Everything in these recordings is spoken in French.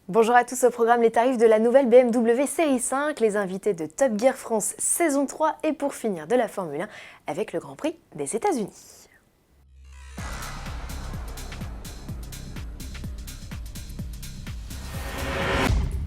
Bonjour à tous, au programme les tarifs de la nouvelle BMW Série 5, les invités de Top Gear France saison 3 et pour finir de la Formule 1 avec le Grand Prix des États-Unis.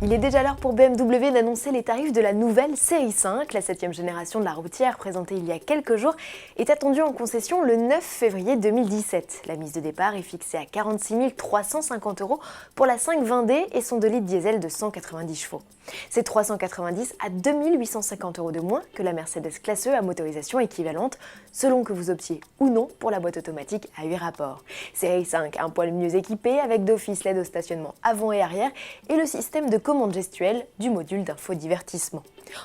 Il est déjà l'heure pour BMW d'annoncer les tarifs de la nouvelle Série 5. La 7e génération de la routière, présentée il y a quelques jours, est attendue en concession le 9 février 2017. La mise de départ est fixée à 46 350 € pour la 520D et son 2 litres diesel de 190 chevaux. C'est 390 à 2850 € de moins que la Mercedes Classe E à motorisation équivalente, selon que vous optiez ou non pour la boîte automatique à 8 rapports. Série 5, un poil mieux équipé avec d'office LED au stationnement avant et arrière et le système de commande gestuelle du module d'infodivertissement.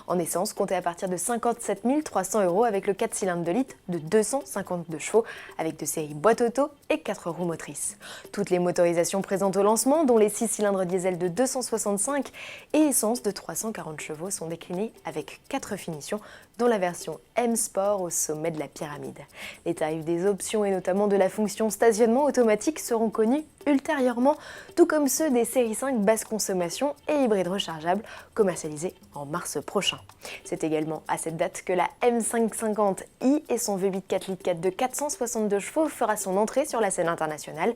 En essence, comptez à partir de 57 300 € avec le 4 cylindres de litre de 252 chevaux avec de série boîte auto et 4 roues motrices. Toutes les motorisations présentes au lancement, dont les 6 cylindres diesel de 265 et essence de 340 chevaux, sont déclinées avec 4 finitions, dont la version M Sport au sommet de la pyramide. Les tarifs des options et notamment de la fonction stationnement automatique seront connus ultérieurement, tout comme ceux des séries 5 basse consommation et hybrides rechargeables commercialisés en mars prochain. C'est également à cette date que la M550i et son V8 4 litres de 462 chevaux fera son entrée sur la scène internationale.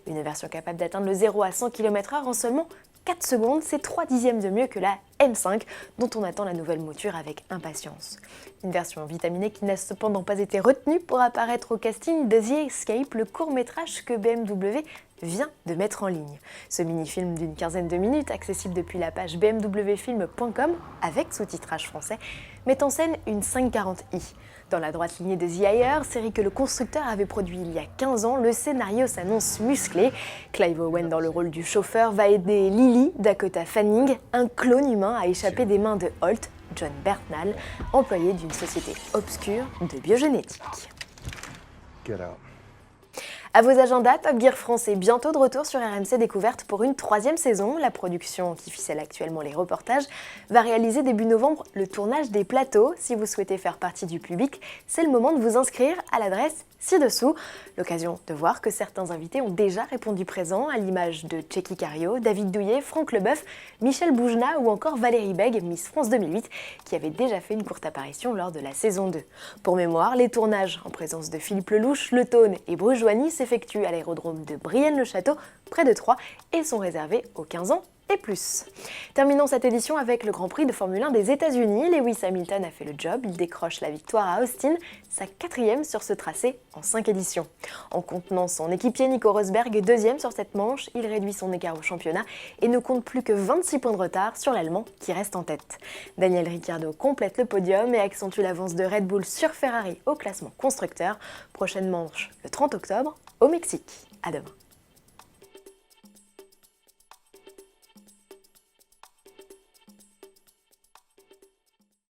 Une version capable d'atteindre le 0 à 100 km/h en seulement 4 secondes, c'est 3 dixièmes de mieux que la M5, dont on attend la nouvelle mouture avec impatience. Une version vitaminée qui n'a cependant pas été retenue pour apparaître au casting de The Escape, le court-métrage que BMW vient de mettre en ligne. Ce mini-film d'une quinzaine de minutes, accessible depuis la page bmwfilm.com, avec sous-titrage français, met en scène une 540i. Dans la droite lignée de The Hire, série que le constructeur avait produit il y a 15 ans, le scénario s'annonce musclé. Clive Owen dans le rôle du chauffeur va aider Lily, Dakota Fanning, un clone humain, à échapper des mains de Holt, John Bertnall, employé d'une société obscure de biogénétique. À vos agendas, Top Gear France est bientôt de retour sur RMC Découverte pour une 3e saison. La production, qui ficelle actuellement les reportages, va réaliser début novembre le tournage des plateaux. Si vous souhaitez faire partie du public, c'est le moment de vous inscrire à l'adresse ci-dessous. L'occasion de voir que certains invités ont déjà répondu présent, à l'image de Tchéky Cario, David Douillet, Franck Leboeuf, Michel Boujna ou encore Valérie Bègue, Miss France 2008, qui avait déjà fait une courte apparition lors de la saison 2. Pour mémoire, les tournages en présence de Philippe Lelouch, Le Taune et Bruce Joigny s'effectuent à l'aérodrome de Brienne-le-Château, près de Troyes, et sont réservés aux 15 ans et plus. Terminons cette édition avec le Grand Prix de Formule 1 des États-Unis. Lewis Hamilton a fait le job, il décroche la victoire à Austin, sa 4e sur ce tracé en 5 éditions. En contenant son équipier Nico Rosberg, 2e sur cette manche, il réduit son écart au championnat et ne compte plus que 26 points de retard sur l'Allemand qui reste en tête. Daniel Ricciardo complète le podium et accentue l'avance de Red Bull sur Ferrari au classement constructeur. Prochaine manche le 30 octobre au Mexique. À demain.